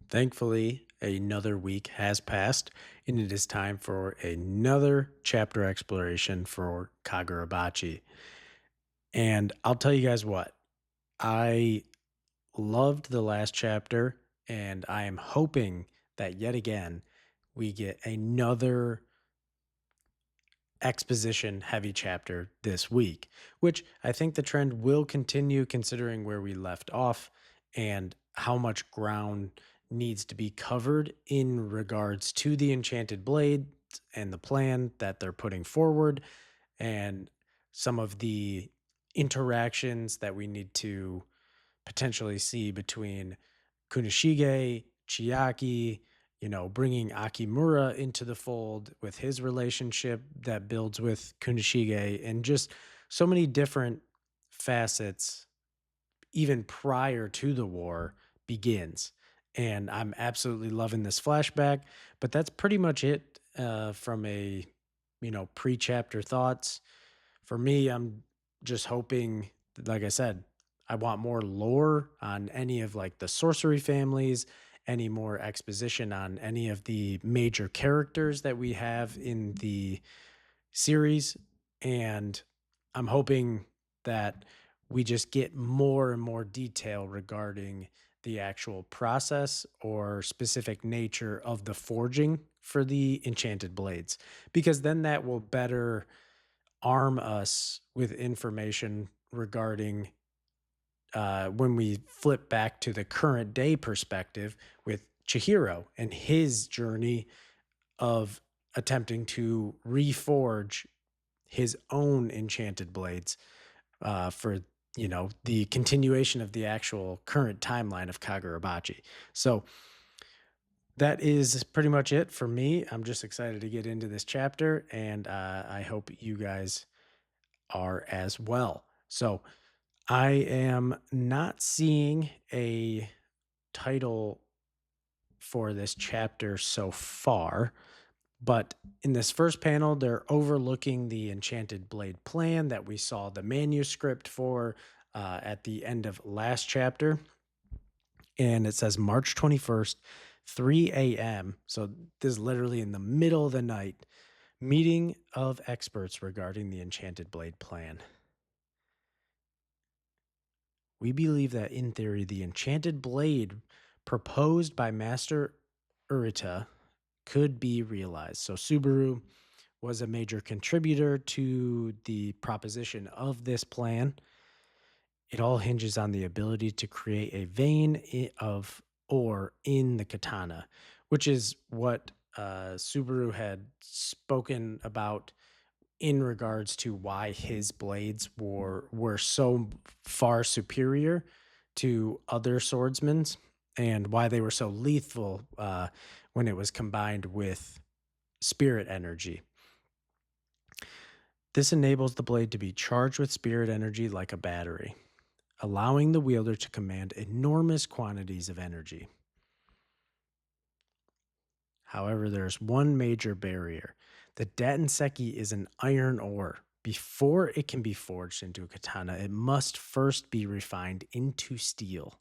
Thankfully, another week has passed, and it is time for another chapter exploration for Kagurabachi. And I'll tell you guys what, I loved the last chapter, and I am hoping that yet again we get another exposition heavy chapter this week, which I think the trend will continue considering where we left off and how much ground needs to be covered in regards to the Enchanted Blade and the plan that they're putting forward and some of the interactions that we need to potentially see between Kunishige, Chiaki, bringing Akimura into the fold with his relationship that builds with Kunishige, and just so many different facets, even prior to the war, begins. And I'm absolutely loving this flashback, but that's pretty much it from a, pre chapter thoughts. For me, I'm just hoping, like I said, I want more lore on any of like the sorcery families, any more exposition on any of the major characters that we have in the series. And I'm hoping that we just get more and more detail regarding the actual process or specific nature of the forging for the enchanted blades, because then that will better arm us with information regarding when we flip back to the current day perspective with Chihiro and his journey of attempting to reforge his own enchanted blades for the continuation of the actual current timeline of Kagurabachi. So that is pretty much it for me. I'm just excited to get into this chapter, and I hope you guys are as well. So I am not seeing a title for this chapter so far, but in this first panel, they're overlooking the Enchanted Blade plan that we saw the manuscript for at the end of last chapter. And it says March 21st, 3 a.m. So this is literally in the middle of the night. Meeting of experts regarding the Enchanted Blade plan. We believe that in theory, the enchanted blade proposed by Master Urita could be realized. So Subaru was a major contributor to the proposition of this plan. It all hinges on the ability to create a vein of ore in the katana, which is what Subaru had spoken about in regards to why his blades were so far superior to other swordsmen's and why they were so lethal when it was combined with spirit energy. This enables the blade to be charged with spirit energy like a battery, allowing the wielder to command enormous quantities of energy. However, there's one major barrier. The Datenseki is an iron ore. Before it can be forged into a katana, it must first be refined into steel.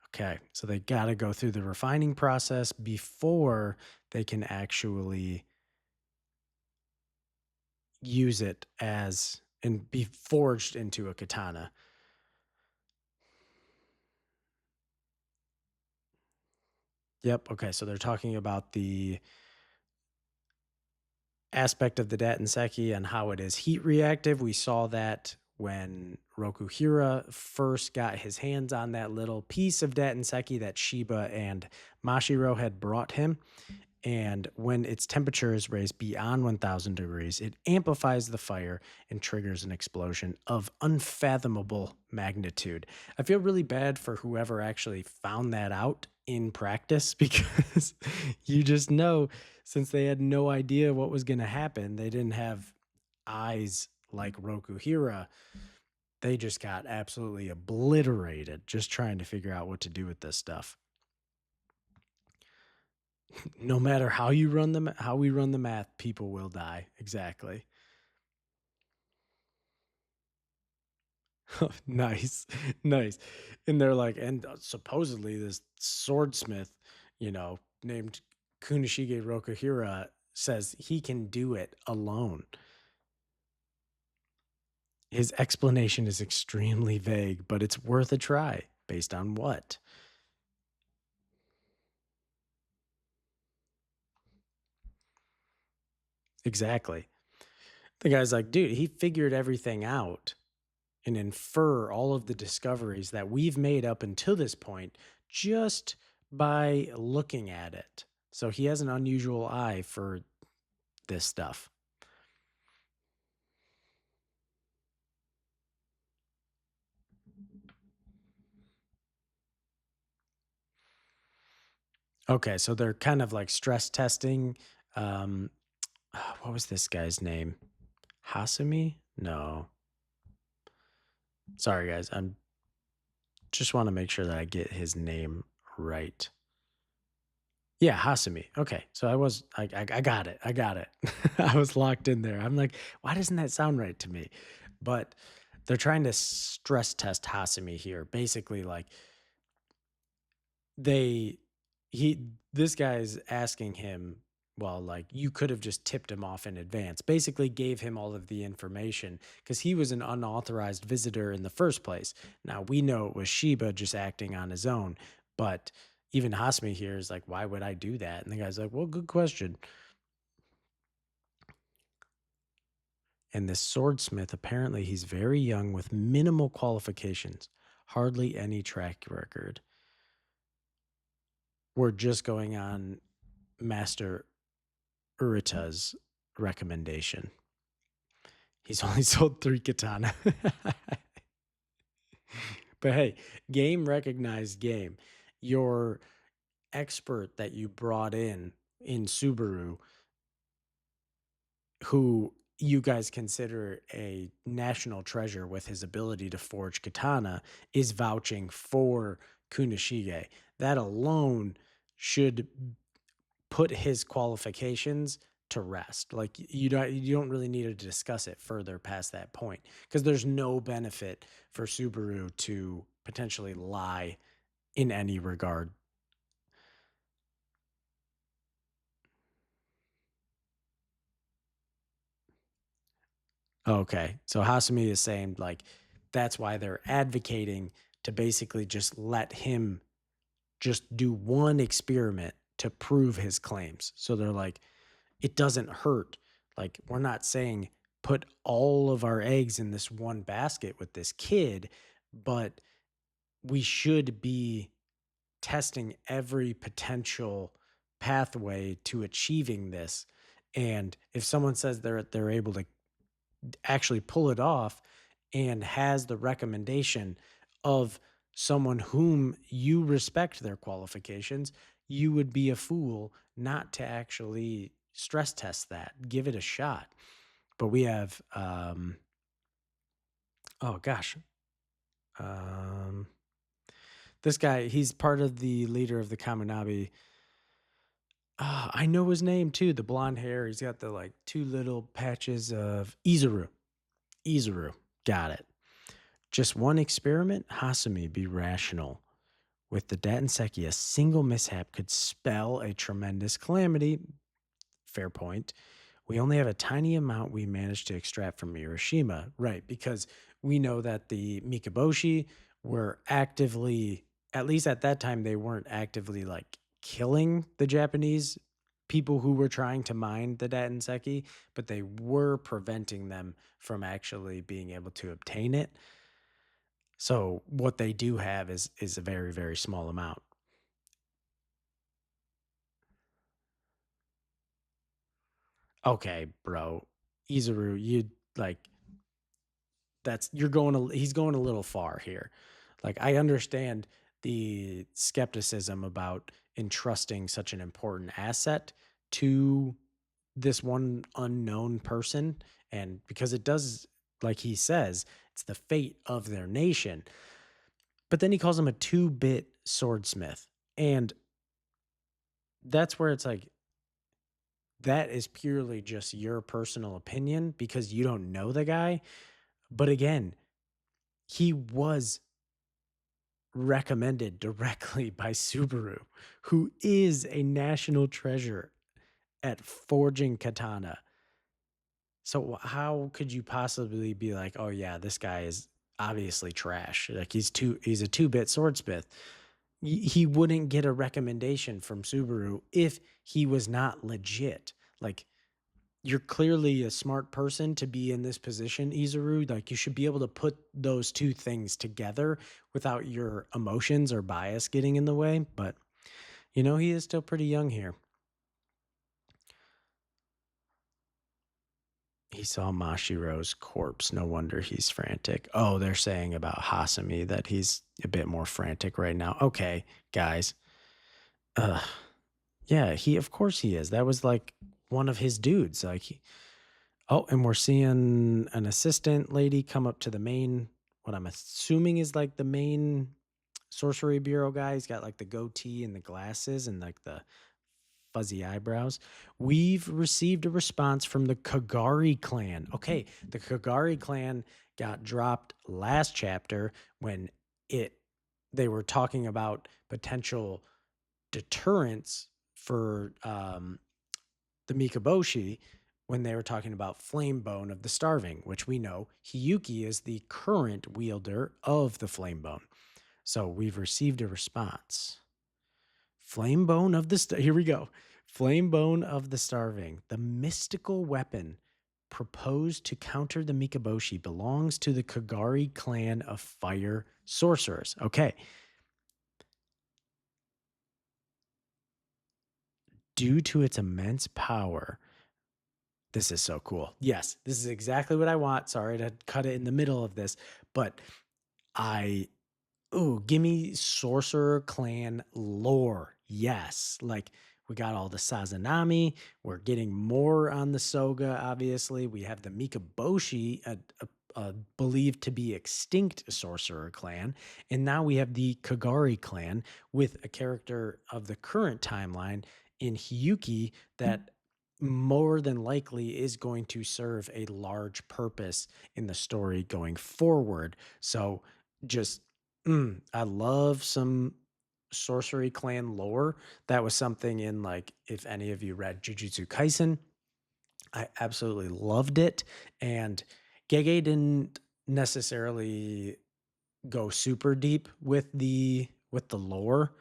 Okay, so they got to go through the refining process before they can actually use it as and be forged into a katana. Yep. Okay, so they're talking about the aspect of the Datenseki and how it is heat reactive. We saw that when Rokuhira first got his hands on that little piece of Datenseki that Shiba and Mashiro had brought him. And when its temperature is raised beyond 1000 degrees, it amplifies the fire and triggers an explosion of unfathomable magnitude. I feel really bad for whoever actually found that out in practice because you just know, since they had no idea what was going to happen, they didn't have eyes like Rokuhira. They just got absolutely obliterated just trying to figure out what to do with this stuff. No matter how you run how we run the math, people will die. Exactly. Nice. Nice. And they're like, and supposedly this swordsmith named Kunishige Rokuhira, says he can do it alone. His explanation is extremely vague, but it's worth a try. Based on what? Exactly. The guy's like, dude, he figured everything out and infer all of the discoveries that we've made up until this point just by looking at it. So he has an unusual eye for this stuff. Okay, so they're kind of like stress testing. Um, what was this guy's name? Hasumi? No. Sorry, guys. I'm just want to make sure that I get his name right. Yeah, Hasumi. Okay, so I got it. I got it. I was locked in there. I'm like, why doesn't that sound right to me? But they're trying to stress test Hasumi here. Basically, like they he this guy's asking him, well, like you could have just tipped him off in advance. Basically gave him all of the information because he was an unauthorized visitor in the first place. Now we know it was Shiba just acting on his own, but even Hasmi here is like, why would I do that? And the guy's like, well, good question. And this swordsmith, apparently he's very young with minimal qualifications, hardly any track record. We're just going on Master Urita's recommendation. He's only sold 3 katana. But hey, game recognized game. Your expert that you brought in Subaru, who you guys consider a national treasure with his ability to forge katana, is vouching for Kunishige. That alone should put his qualifications to rest. Like you don't really need to discuss it further past that point because there's no benefit for Subaru to potentially lie in any regard. Okay. So Hasumi is saying like that's why they're advocating to basically just let him just do one experiment to prove his claims. So they're like, it doesn't hurt. Like, we're not saying put all of our eggs in this one basket with this kid, but we should be testing every potential pathway to achieving this. And if someone says they're able to actually pull it off and has the recommendation of someone whom you respect their qualifications, you would be a fool not to actually stress test that, give it a shot. But we have, oh gosh, um, this guy, he's part of the leader of the Kaminabi. I know his name too, the blonde hair. He's got the like two little patches of Izuru. Izuru. Got it. Just one experiment, Hasumi be rational. With the Datanseki, a single mishap could spell a tremendous calamity. Fair point. We only have a tiny amount we managed to extract from Hiroshima. Right, because we know that the Mikaboshi were actively, at least at that time, they weren't actively like killing the Japanese people who were trying to mine the Datanseki, but they were preventing them from actually being able to obtain it. So what they do have is a very, very small amount. Okay, bro. Izuru, you like that's you're going he's going a little far here. Like I understand the skepticism about entrusting such an important asset to this one unknown person, and because it does, like he says, it's the fate of their nation. But then he calls him a two-bit swordsmith. And that's where it's like that is purely just your personal opinion because you don't know the guy. But again, he was recommended directly by Subaru, who is a national treasure at forging katana. So how could you possibly be like, "Oh yeah, this guy is obviously trash. Like he's a two-bit swordsmith." He wouldn't get a recommendation from Subaru if he was not legit. Like you're clearly a smart person to be in this position, Izuru. Like you should be able to put those two things together without your emotions or bias getting in the way. But he is still pretty young here. He saw Mashiro's corpse. No wonder he's frantic. Oh, they're saying about Hasami that he's a bit more frantic right now. Okay, guys. Uh yeah, he of course he is. That was like one of his dudes. Oh, and we're seeing an assistant lady come up to the main, what I'm assuming is like the main sorcery bureau guy. He's got like the goatee and the glasses and like the fuzzy eyebrows. We've received a response from the Kagari clan. Okay, the Kagari clan got dropped last chapter when it they were talking about potential deterrence for the Mikaboshi when they were talking about Flamebone of the Starving, which we know Hiyuki is the current wielder of the Flamebone. So we've received a response. Flamebone of the Here we go. Flamebone of the Starving, the mystical weapon proposed to counter the Mikaboshi, belongs to the Kagari clan of fire sorcerers. Okay. Due to its immense power, this is so cool. Yes, this is exactly what I want. Sorry to cut it in the middle of this, but I give me Sorcerer Clan lore. Yes. Like we got all the Sazanami. We're getting more on the Soga, obviously. We have the Mikaboshi, believed to be extinct Sorcerer Clan. And now we have the Kagari Clan with a character of the current timeline in Hiyuki that more than likely is going to serve a large purpose in the story going forward. So just I love some sorcery clan lore. That was something in like if any of you read Jujutsu Kaisen, I absolutely loved it. And Gege didn't necessarily go super deep with the lore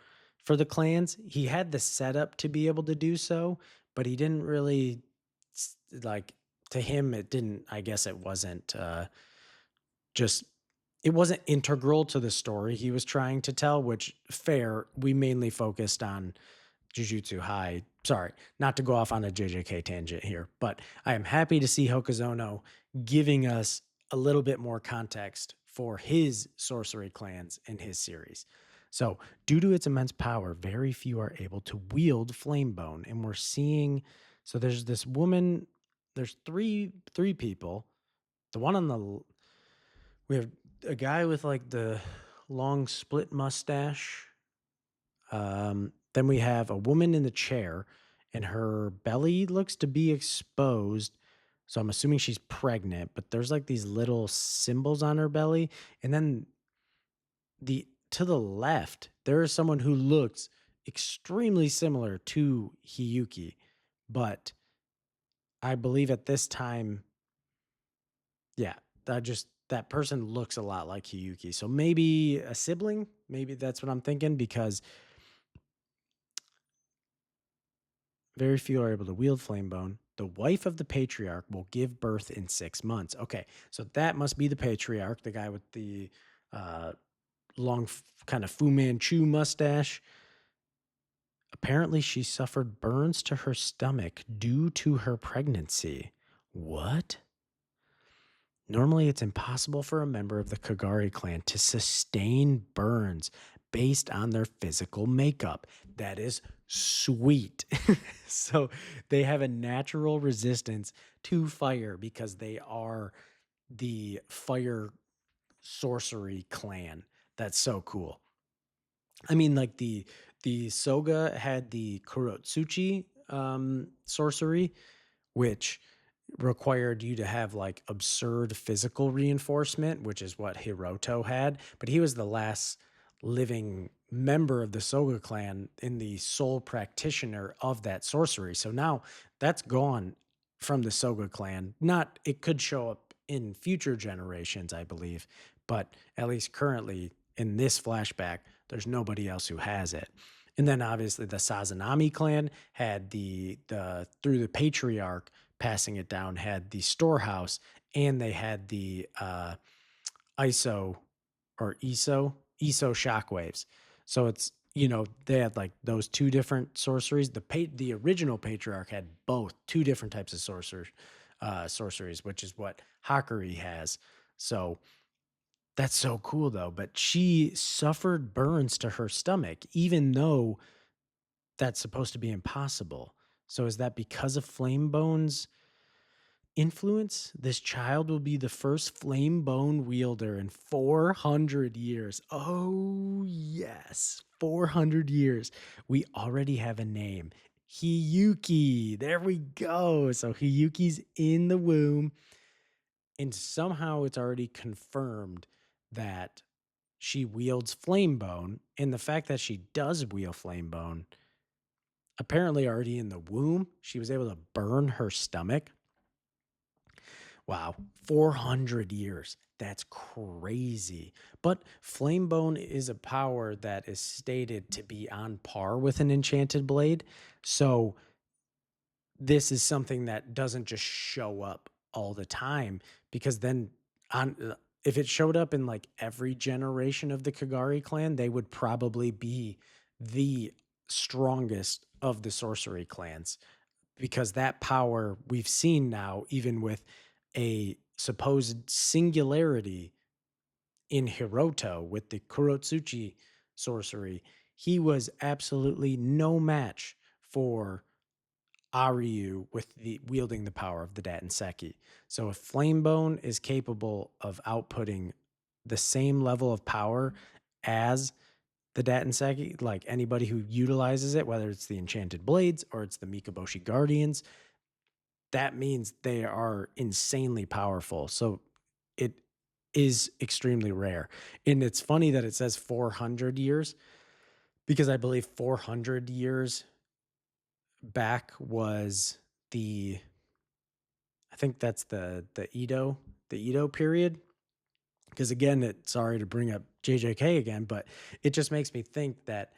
for the clans. He had the setup to be able to do so, but he didn't really like to him it didn't I guess it wasn't just it wasn't integral to the story he was trying to tell, which fair, we mainly focused on Jujutsu High. Sorry, not to go off on a JJK tangent here, but I am happy to see Hokazono giving us a little bit more context for his sorcery clans in his series. So, due to its immense power, very few are able to wield Flamebone, and we're seeing. So there's this woman. There's three people. The one on the we have a guy with like the long split mustache. Then we have a woman in the chair, and her belly looks to be exposed. So I'm assuming she's pregnant, but there's like these little symbols on her belly. And then the to the left, there is someone who looks extremely similar to Hiyuki, but I believe at this time, yeah, that person looks a lot like Hiyuki. So maybe a sibling, maybe that's what I'm thinking because very few are able to wield Flamebone. The wife of the patriarch will give birth in 6 months. Okay, so that must be the patriarch, the guy with the uh, long, kind of Fu Manchu mustache. Apparently, she suffered burns to her stomach due to her pregnancy. What? Normally, it's impossible for a member of the Kagari clan to sustain burns based on their physical makeup. That is sweet. So they have a natural resistance to fire because they are the fire sorcery clan. That's so cool. I mean, like the Soga had the Kurotsuchi sorcery, which required you to have like absurd physical reinforcement, which is what Hiroto had. But he was the last living member of the Soga clan and the sole practitioner of that sorcery. So now that's gone from the Soga clan. Not, it could show up in future generations, I believe, but at least currently in this flashback, there's nobody else who has it. And then obviously the Sazanami clan had the through the patriarch passing it down, had the storehouse, and they had the ISO or ESO shockwaves. So it's, they had like those two different sorceries. The original patriarch had both, two different types of sorceries, which is what Hakari has. So that's so cool though. But she suffered burns to her stomach, even though that's supposed to be impossible. So is that because of Flame Bone's influence? This child will be the first flame bone wielder in 400 years. Oh, yes. 400 years. We already have a name. Hiyuki. There we go. So Hiyuki's in the womb. And somehow it's already confirmed that she wields flame bone. And the fact that she does wield flame bone, apparently already in the womb, she was able to burn her stomach. Wow, 400 years. That's crazy. But Flamebone is a power that is stated to be on par with an enchanted blade. So this is something that doesn't just show up all the time, because then on if it showed up in like every generation of the Kagari clan, they would probably be the strongest of the sorcery clans, because that power we've seen now, even with a supposed singularity in Hiroto with the Kurotsuchi sorcery, he was absolutely no match for Aryu with the wielding the power of the Datanseki. So if Flamebone is capable of outputting the same level of power as the Datanseki, like anybody who utilizes it, whether it's the Enchanted Blades or it's the Mikaboshi Guardians, that means they are insanely powerful. So it is extremely rare. And it's funny that it says 400 years, because I believe 400 years back was the, I think that's the Edo period. Because again, sorry to bring up JJK again, but it just makes me think that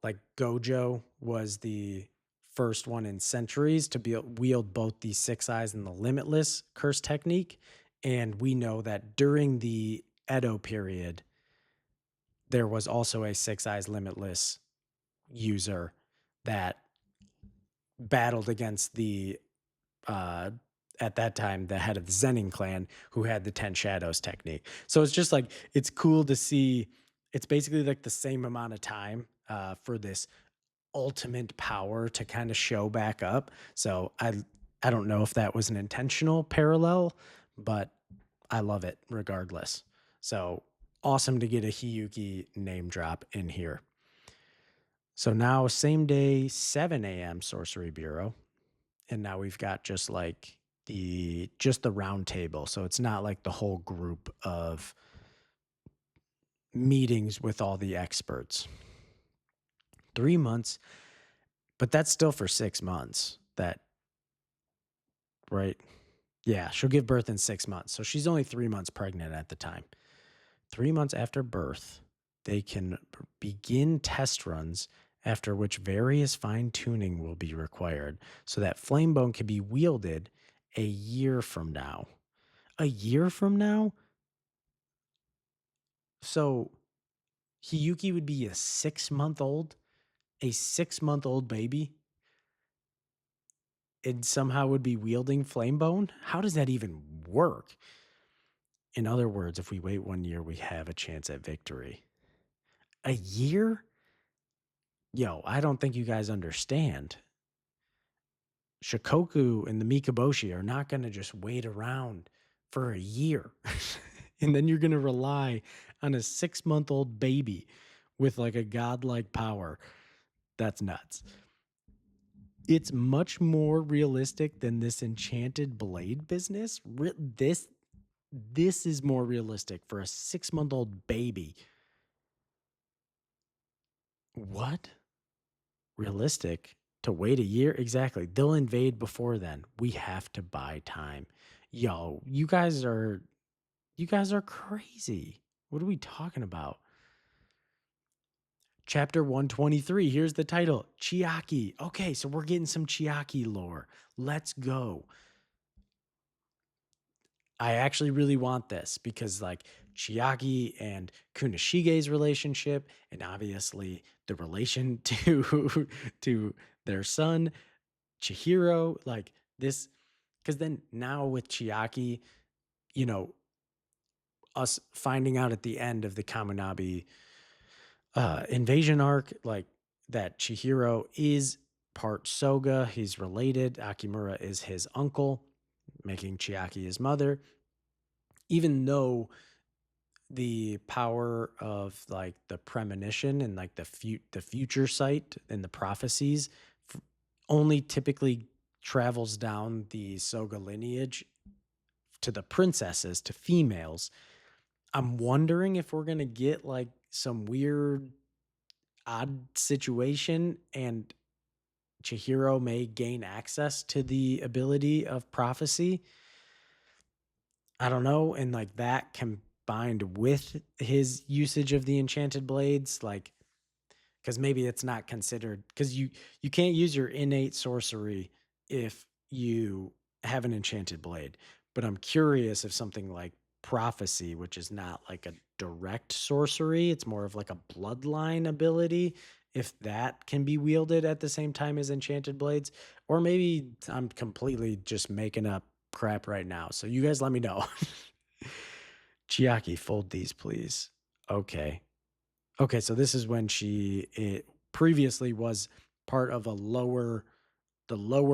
like Gojo was the first one in centuries to wield both the Six Eyes and the Limitless curse technique. And we know that during the Edo period, there was also a Six Eyes Limitless user that battled against the uh at that time the head of the Zenin clan, who had the 10 shadows technique. So it's just like, it's cool to see. It's basically like the same amount of time for this ultimate power to kind of show back up. So I don't know if that was an intentional parallel, but I love it regardless. So awesome to get a Hiyuki name drop in here. So now same day 7 a.m. Sorcery Bureau, and now we've got just the round table. So it's not like the whole group of meetings with all the experts. 3 months, but that's still for 6 months. That right? Yeah, she'll give birth in 6 months. So she's only 3 months pregnant at the time. 3 months after birth, they can begin test runs, after which various fine tuning will be required so that Flamebone can be wielded a year from now. A year from now? So Hiyuki would be a 6 month old baby, and somehow would be wielding Flamebone? How does that even work? In other words, if we wait 1 year, we have a chance at victory. A year? Yo, I don't think you guys understand. Shikoku and the Mikaboshi are not going to just wait around for a year. And then you're going to rely on a 6 month old baby with like a godlike power. That's nuts. It's much more realistic than this enchanted blade business. This is more realistic for a 6 month old baby What? Realistic? To wait a year? Exactly. They'll invade before then. We have to buy time. Yo, you guys are crazy. What are we talking about? Chapter 123. Here's the title. Chiaki. Okay, so we're getting some Chiaki lore. Let's go. I actually really want this because like Chiaki and Kunishige's relationship and obviously the relation to to their son Chihiro, like this, because then now with Chiaki, you know, us finding out at the end of the Kaminabi invasion arc, like that Chihiro is part Soga, he's related. Akimura is his uncle, making Chiaki his mother. Even though the power of like the premonition and like the future sight and the prophecies f- only typically travels down the Soga lineage to the princesses, to females. I'm wondering if we're going to get like some weird, odd situation and Chihiro may gain access to the ability of prophecy. I don't know. And like that combined with his usage of the enchanted blades, like, because maybe it's not considered because you can't use your innate sorcery if you have an enchanted blade. But I'm curious if something like prophecy, which is not like a direct sorcery, it's more of like a bloodline ability, if that can be wielded at the same time as enchanted blades, or maybe I'm completely just making up crap right now. So you guys let me know. Chiaki, fold these, please. Okay. Okay, so this is when previously was part of the lower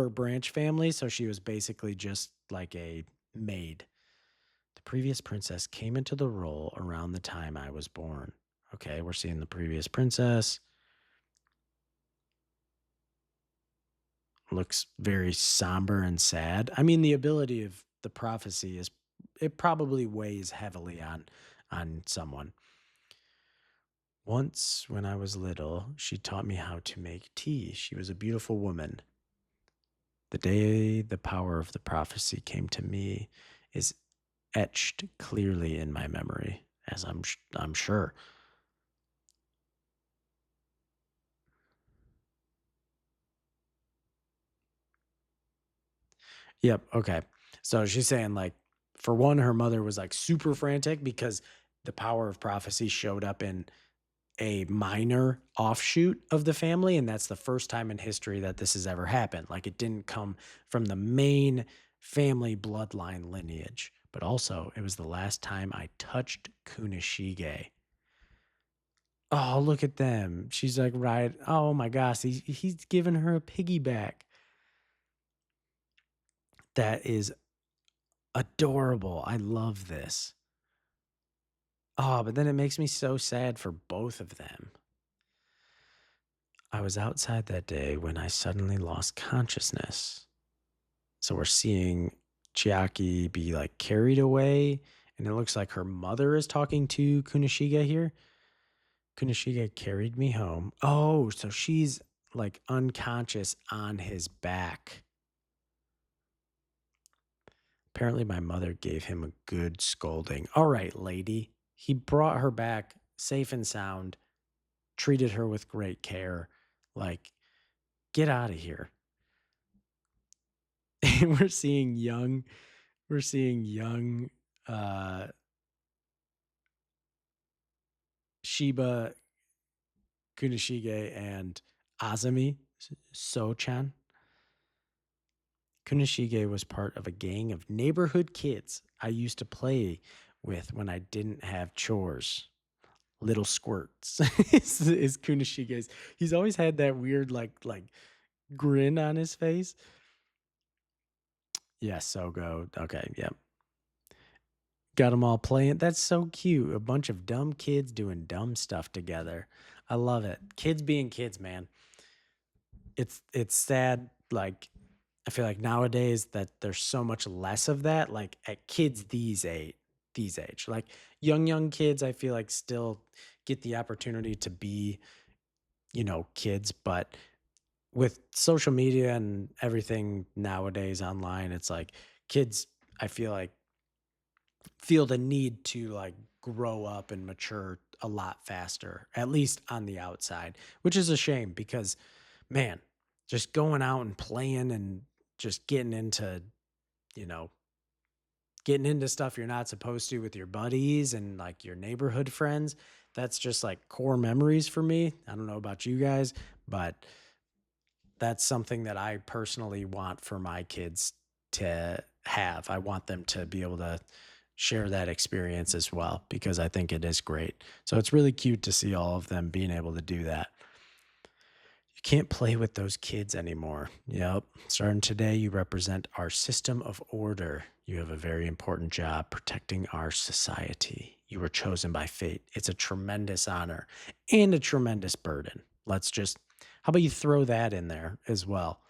branch family, so she was basically just like a maid. The previous princess came into the role around the time I was born. Okay, we're seeing the previous princess. Looks very somber and sad. I mean, the ability of the prophecy is it probably weighs heavily on someone. Once, when I was little, she taught me how to make tea. She was a beautiful woman. The day the power of the prophecy came to me is etched clearly in my memory, as I'm sure. Yep. Okay. So she's saying like, for one, her mother was like super frantic because the power of prophecy showed up in a minor offshoot of the family, and that's the first time in history that this has ever happened. Like it didn't come from the main family bloodline lineage, but also it was the last time I touched Kunishige. Oh, look at them. She's like, right. Oh my gosh, he's giving her a piggyback. That is adorable. I love this. Oh, but then it makes me so sad for both of them. I was outside that day when I suddenly lost consciousness. So we're seeing Chiaki be like carried away, and it looks like her mother is talking to Kunishiga here. Kunishiga carried me home. Oh, so she's like unconscious on his back. Apparently, my mother gave him a good scolding. All right, lady. He brought her back safe and sound, treated her with great care. Like, get out of here. And we're seeing young uh Shiba Kunishige and Azami So-chan. Kunishige was part of a gang of neighborhood kids I used to play with when I didn't have chores. Little squirts is Kunishige's. He's always had that weird like grin on his face. Yeah, so go. Okay, yep. Got them all playing. That's so cute. A bunch of dumb kids doing dumb stuff together. I love it. Kids being kids, man. It's sad. Like I feel like nowadays that there's so much less of that. Like at kids these age, like young kids, I feel like still get the opportunity to be kids, but with social media and everything nowadays online, it's like kids, I feel the need to like grow up and mature a lot faster, at least on the outside, which is a shame because man, just going out and playing and just you know, getting into stuff you're not supposed to with your buddies and like your neighborhood friends, that's just like core memories for me. I don't know about you guys, but that's something that I personally want for my kids to have. I want them to be able to share that experience as well because I think it is great. So it's really cute to see all of them being able to do that. You can't play with those kids anymore. Yep. Starting today, you represent our system of order. You have a very important job protecting our society. You were chosen by fate. It's a tremendous honor and a tremendous burden. How about you throw that in there as well?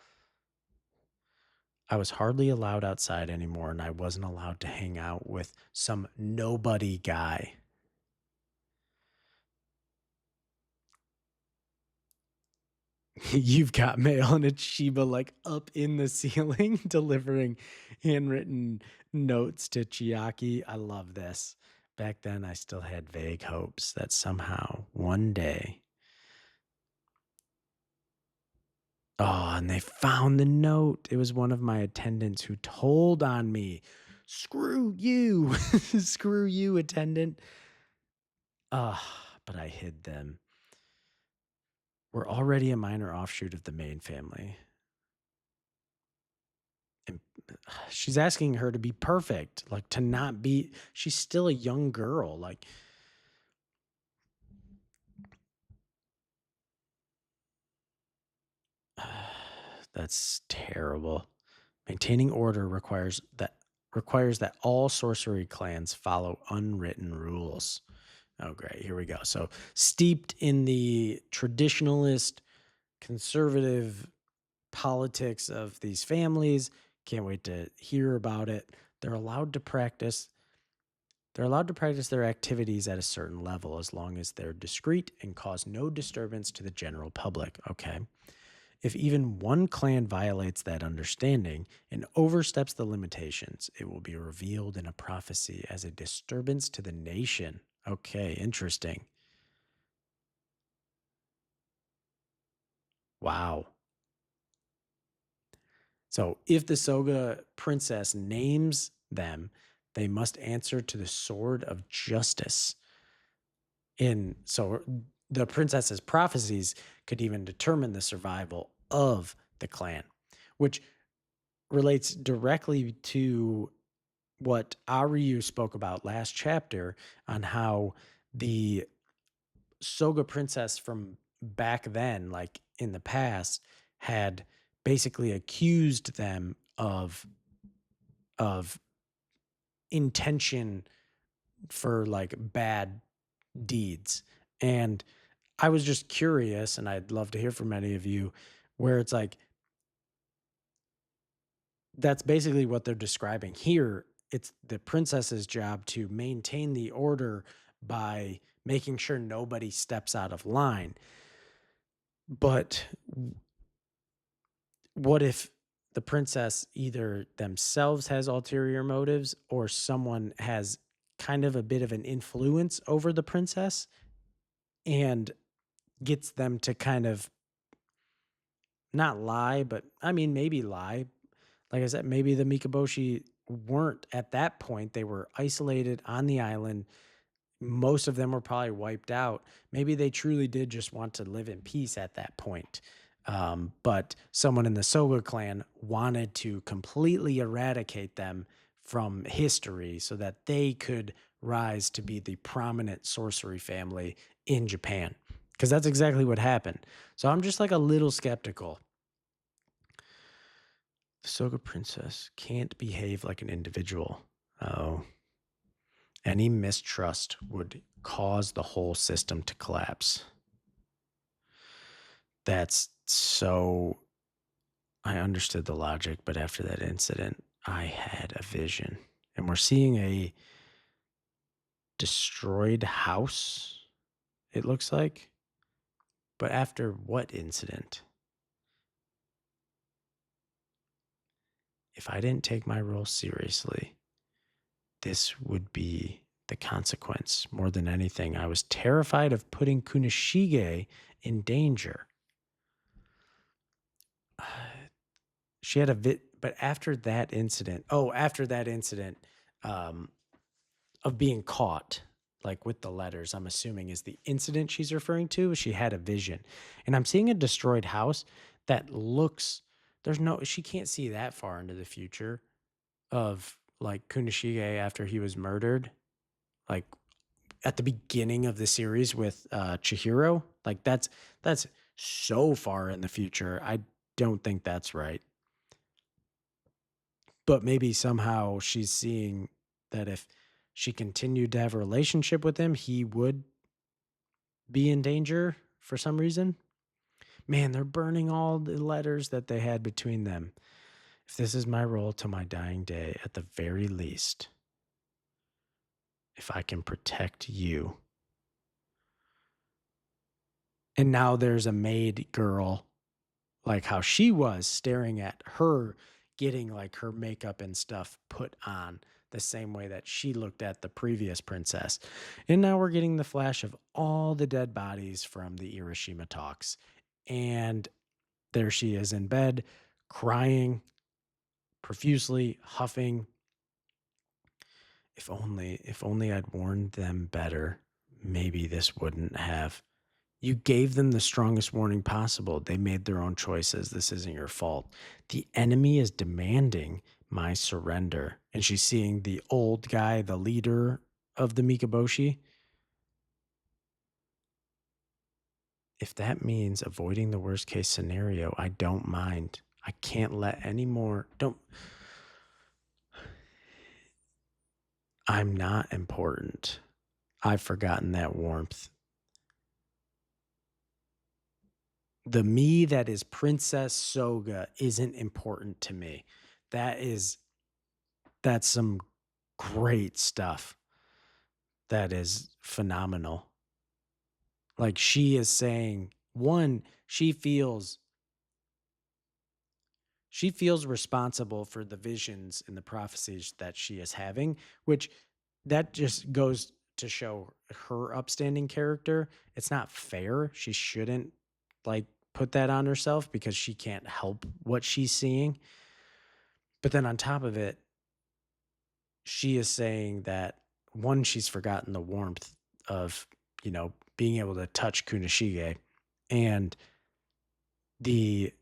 I was hardly allowed outside anymore, and I wasn't allowed to hang out with some nobody guy. You've got mail and it's Sheba like up in the ceiling delivering handwritten notes to Chiaki. I love this. Back then, I still had vague hopes that somehow one day, oh, and they found the note. It was one of my attendants who told on me. Screw you. Screw you, attendant. But I hid them. We're already a minor offshoot of the main family. And she's asking her to be perfect, like to not be, she's still a young girl. Like, that's terrible. Maintaining order requires that all sorcery clans follow unwritten rules. Oh, great. Here we go. So, steeped in the traditionalist, conservative politics of these families, can't wait to hear about it. They're allowed to practice. They're allowed to practice their activities at a certain level as long as they're discreet and cause no disturbance to the general public. Okay. If even one clan violates that understanding and oversteps the limitations, it will be revealed in a prophecy as a disturbance to the nation. Okay, interesting. Wow. So if the Soga princess names them, they must answer to the sword of justice. And so the princess's prophecies could even determine the survival of the clan, which relates directly to what Aryu spoke about last chapter on how the Soga princess from back then, like in the past, had basically accused them of intention for like bad deeds. And I was just curious, and I'd love to hear from any of you, where it's like that's basically what they're describing here. It's the princess's job to maintain the order by making sure nobody steps out of line. But what if the princess either themselves has ulterior motives or someone has kind of a bit of an influence over the princess and gets them to kind of not lie, but I mean, maybe lie. Like I said, maybe the Mikaboshi weren't at that point. They were isolated on the island. Most of them were probably wiped out. Maybe they truly did just want to live in peace at that point. But someone in the Soga clan wanted to completely eradicate them from history so that they could rise to be the prominent sorcery family in Japan. Because that's exactly what happened. So I'm just like a little skeptical. The Soga princess can't behave like an individual. Oh, any mistrust would cause the whole system to collapse. That's so. I understood the logic, but after that incident, I had a vision. And we're seeing a destroyed house, it looks like. But after what incident? If I didn't take my role seriously, this would be the consequence more than anything. I was terrified of putting Kunishige in danger. She had a but after that incident, after that incident um, of being caught, like with the letters, I'm assuming is the incident she's referring to. She had a vision, and I'm seeing a destroyed house that looks. She can't see that far into the future of like Kunishige after he was murdered, like at the beginning of the series with Chihiro. Like that's so far in the future. I don't think that's right. But maybe somehow she's seeing that if she continued to have a relationship with him, he would be in danger for some reason. Man, they're burning all the letters that they had between them. If this is my role to my dying day, at the very least, if I can protect you. And now there's a maid girl, like how she was staring at her getting like her makeup and stuff put on the same way that she looked at the previous princess. And now we're getting the flash of all the dead bodies from the Hiroshima talks. And there she is in bed, crying profusely, huffing. If only I'd warned them better, maybe this wouldn't have. You gave them the strongest warning possible. They made their own choices. This isn't your fault. The enemy is demanding my surrender. And she's seeing the old guy, the leader of the Mikaboshi. If that means avoiding the worst case scenario, I don't mind. I can't let any more. Don't. I'm not important. I've forgotten that warmth. The me that is Princess Soga isn't important to me. That's some great stuff. That is phenomenal. Like she is saying, one, she feels responsible for the visions and the prophecies that she is having, which that just goes to show her upstanding character. It's not fair. She shouldn't like put that on herself because she can't help what she's seeing. But then on top of it, she is saying that one, she's forgotten the warmth of, being able to touch Kunishige, and the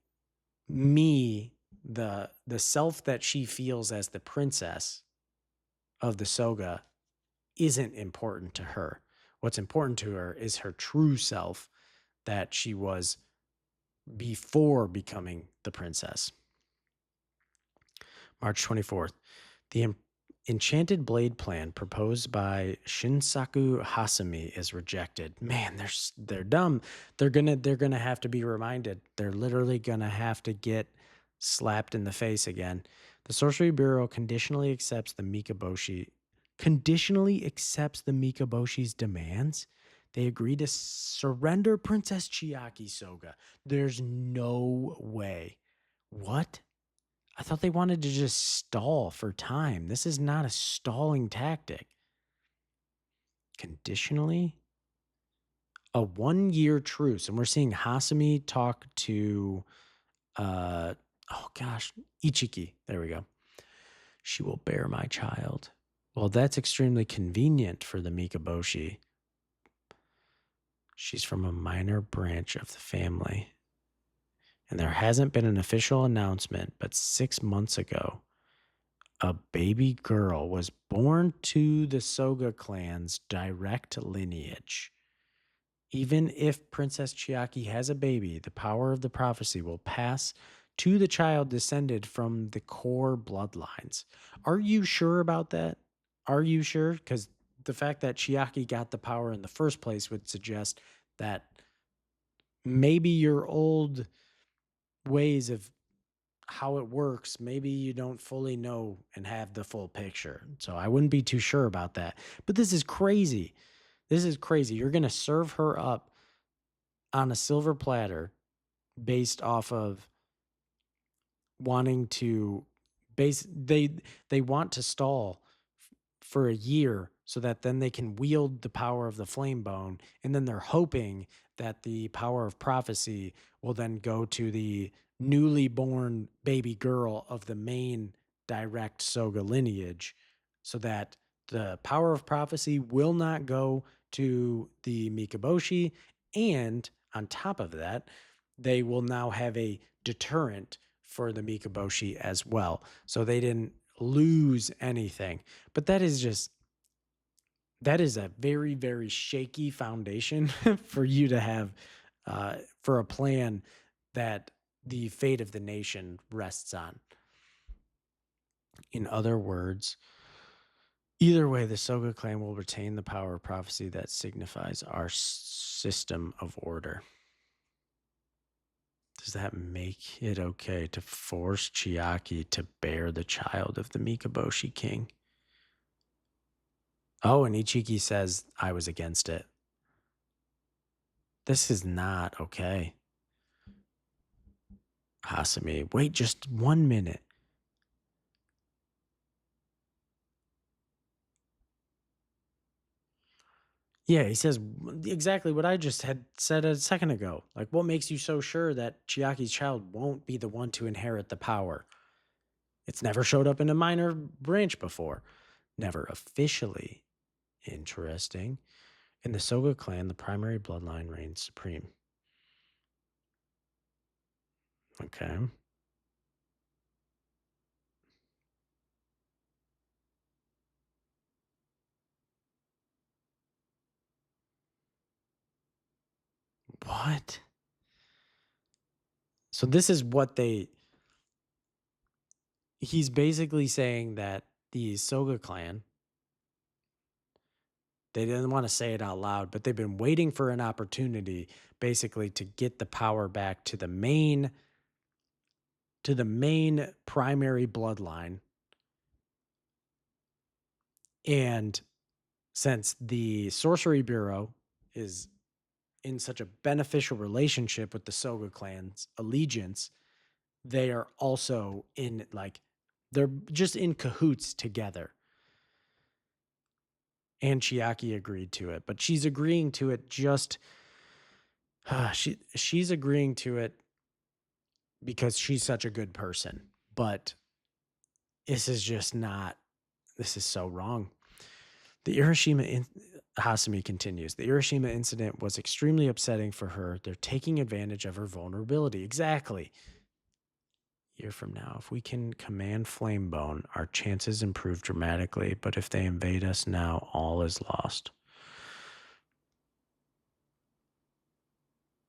me, the self that she feels as the princess of the Soga isn't important to her. What's important to her is her true self that she was before becoming the princess. March 24th. The enchanted blade plan proposed by Shinsaku Hasumi is rejected. Man, they're dumb. They're gonna have to be reminded. They're literally gonna have to get slapped in the face again. The Sorcery Bureau conditionally accepts the Mikaboshi's demands. They agree to surrender Princess Chiaki Soga. There's no way. What? I thought they wanted to just stall for time. This is not a stalling tactic. Conditionally, a 1 year truce. And we're seeing Hasumi talk to, oh gosh, Ichiki. There we go. She will bear my child. Well, that's extremely convenient for the Mikaboshi. She's from a minor branch of the family. And there hasn't been an official announcement, but 6 months ago, a baby girl was born to the Soga clan's direct lineage. Even if Princess Chiaki has a baby, the power of the prophecy will pass to the child descended from the core bloodlines. Are you sure about that? Are you sure? Because the fact that Chiaki got the power in the first place would suggest that maybe your old ways of how it works, maybe you don't fully know and have the full picture. So I wouldn't be too sure about that. But this is crazy. This is crazy. You're going to serve her up on a silver platter based off of wanting to base they want to stall for a year so that then they can wield the power of the flame bone, and then they're hoping that the power of prophecy will then go to the newly born baby girl of the main direct Soga lineage, so that the power of prophecy will not go to the Mikaboshi, and on top of that they will now have a deterrent for the Mikaboshi as well, so they didn't lose anything. But that is a very, very shaky foundation for you to have for a plan that the fate of the nation rests on. In other words, either way, the Soga clan will retain the power of prophecy that signifies our system of order. Does that make it okay to force Chiaki to bear the child of the Mikaboshi king? Oh, and Ichiki says I was against it. This is not okay. Hasumi, wait just 1 minute. Yeah, he says exactly what I just had said a second ago. Like, what makes you so sure that Chiaki's child won't be the one to inherit the power? It's never showed up in a minor branch before. Never officially. Interesting. In the Soga clan, the primary bloodline reigns supreme. Okay. What? So this is what he's basically saying that the Soga clan, they didn't want to say it out loud, but they've been waiting for an opportunity basically to get the power back to the main primary bloodline. And since the Sorcery Bureau is in such a beneficial relationship with the Soga clan's allegiance, they are also in like they're just in cahoots together. And Chiaki agreed to it, but she's agreeing to it just she's agreeing to it because she's such a good person. But this is just not, this is so wrong. The Hasumi continues, the Hiroshima incident was extremely upsetting for her. They're taking advantage of her vulnerability. Exactly. Year from now, if we can command Flamebone, our chances improve dramatically. But if they invade us now, all is lost.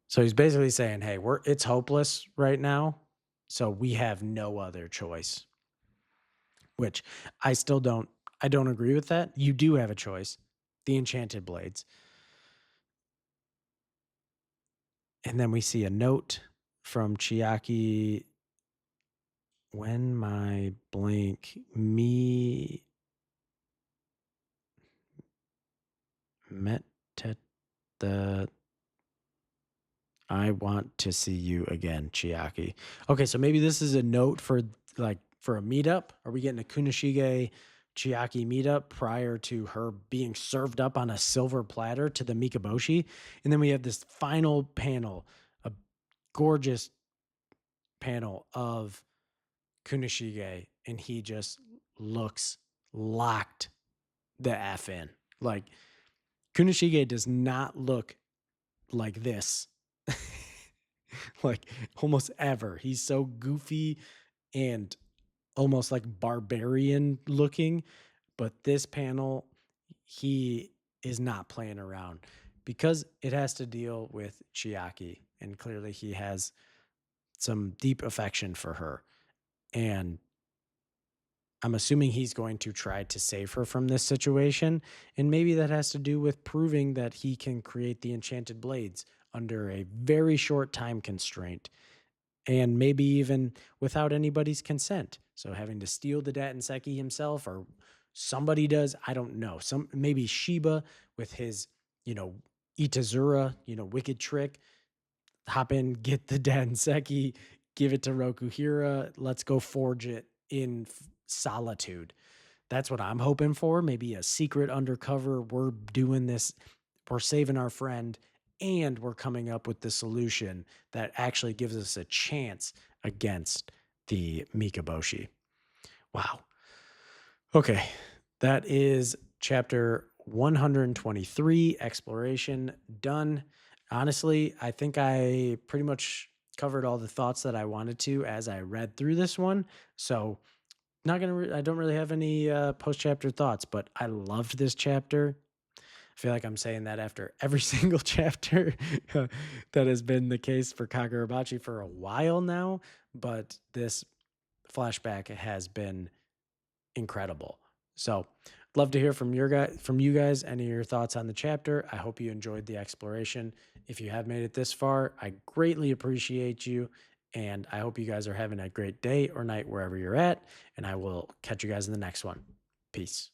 So he's basically saying, hey, it's hopeless right now. So we have no other choice. Which I still I don't agree with that. You do have a choice. The Enchanted Blades. And then we see a note from Chiaki. When my blank me met the I want to see you again, Chiaki. Okay, so maybe this is a note for for a meetup. Are we getting a Kunishige Chiaki meetup prior to her being served up on a silver platter to the Mikaboshi? And then we have this final panel, a gorgeous panel of Kunishige, and he just looks locked the F in. Like, Kunishige does not look like this. Like, almost ever. He's so goofy and almost like barbarian looking. But this panel, he is not playing around because it has to deal with Chiaki. And clearly he has some deep affection for her. And I'm assuming he's going to try to save her from this situation. And maybe that has to do with proving that he can create the enchanted blades under a very short time constraint, and maybe even without anybody's consent. So having to steal the Datenseki himself, or somebody does, I don't know. Maybe Shiba with his, you know, Itazura, wicked trick. hop in, get the Denseki, give it to Rokuhira. Let's go forge it in solitude. That's what I'm hoping for. Maybe a secret undercover. We're doing this, we're saving our friend, and we're coming up with the solution that actually gives us a chance against the Mikaboshi. Wow. Okay. That is chapter 123, exploration, done. Honestly, I think I pretty much covered all the thoughts that I wanted to as I read through this one. So, not gonna. I don't really have any post chapter thoughts, but I loved this chapter. I feel like I'm saying that after every single chapter that has been the case for Kagurabachi for a while now. But this flashback has been incredible. So, love to hear from you guys, any of your thoughts on the chapter. I hope you enjoyed the exploration. If you have made it this far, I greatly appreciate you. And I hope you guys are having a great day or night wherever you're at. And I will catch you guys in the next one. Peace.